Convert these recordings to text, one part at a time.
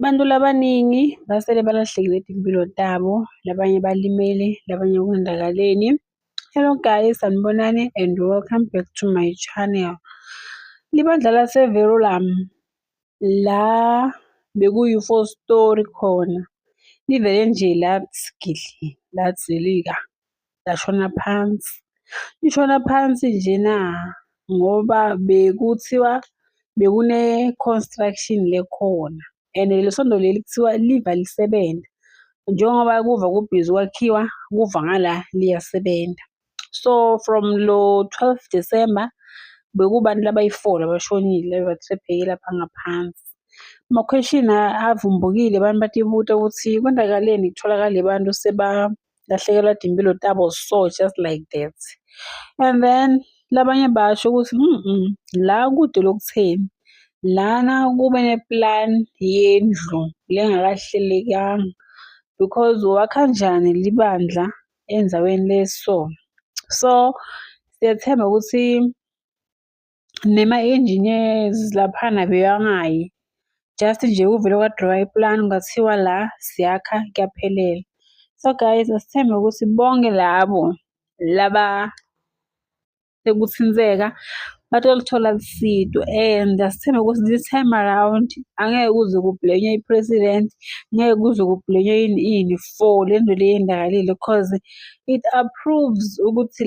Bantu labaningi basele balahlekile iy'mpilo tabo, labanye balimele, labanye kondakaleni. Hello guys, sanibonani and welcome back to my channel. Libandla laseVerulam la bekuyi-full story khona. Livele nje lathi gidli, lathi zilika, lashona phansi. Lishona phansi nje na ngoba bekuthiwa bekune-construction lekhona and lelo sondo leli kuthiwa liva lisebenza. Njengoba kuva kubhizi kwakhiwa, kuva ngala liyasebenza. So from lo 12 December bekubantu labayi-4 labashonile abatrepheke lapha ngaphansi. Ama-question avumbukile abantu batibuta ukuthi kwenzakaleni kutholakale bantu sebalahlekelwa iy'mpilo tabo so just like that. And then labanye basho ukuthi la kude lokutheni lana kube ne-plan yendlu lengakahlelekanga because wakha njani libandla enzaweni leso. So siyathemba ukuthi nema-engineers laphana beyangayi, just nje uvele kwadrawa iplan kungathiwa la siyakha kuyaphelela. So guys, asithembe ukuthi bonke labo laba sekuthinseka batolithola usizo and asithembe ukuthi this time around angeke kuze kubhlenywe i-president, ngeke kuze kubhlenywe ini for lento le eyendakalile cause it approves ukuthi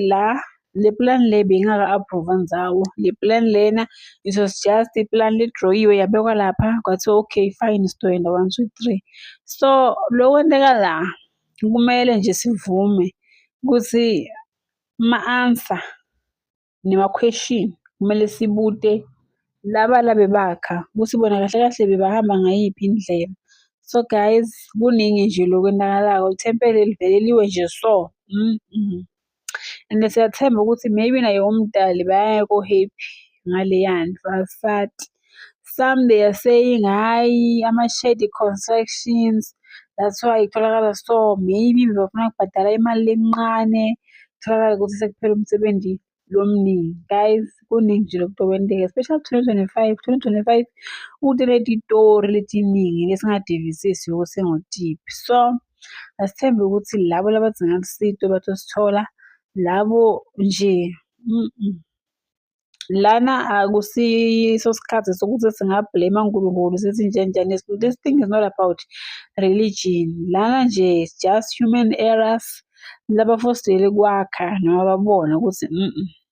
le plan le beyingaka-approve ndzawo. Le plan lena it was just i-plan ledroyiwe yabekwa lapha kwathiwa okay fine sizoyenza 1 2 3. So lokwenteka la kumele nje sivume ukuthi ma-answer nema-question kumele sibute laba bebakha ukuthi bona kahle kahle bebahamba ngayiphi indlela. So guys, kuningi nje lokwenzakalako, ithempeli livele liwe nje so. And siyathemba ukuthi maybe naye umdali bayeko happy ngaleya ndlu asathi. Some they are saying hayi ama-shady constructions that's why kutholakala so, maybe bebafuna ukubhadala imali encane kutholakala ukuthi sekuphela umsebenzi lomningi. Guys, kuningi nje lokutokwenteka especially 2025 uteletitori letiningi lesingadivisisi ukuthi ngotiphi. So asithembe ukuthi labo labadzinga lusito batosithola, labo nje lana akusiso sikhathi sokuthi singablame uNkulunkulu sithi njani. This thing is not about religion. Lana nje it's just human errors labafosele kwakha noma babona ukuthi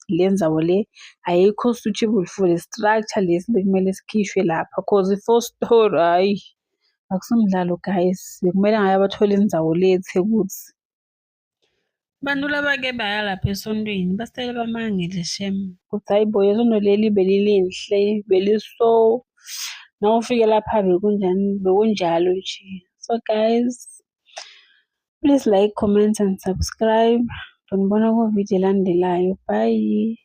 le ndzawo le ayikho suitable for the structure lesi bekumele sikhishwe lapha cause i-4 story hayi akusumdlalo guys, bekumele ngabe bathole indzawo le eThekwini. Bantu labake baya lapha esontweni basele bamangele shem kuthi hayi boy isondo leli belilihle beliso nawufike lapha bekunjalo nje. So guys, please like, comment and subscribe. Ndonibona ku video elandelayo. Bye.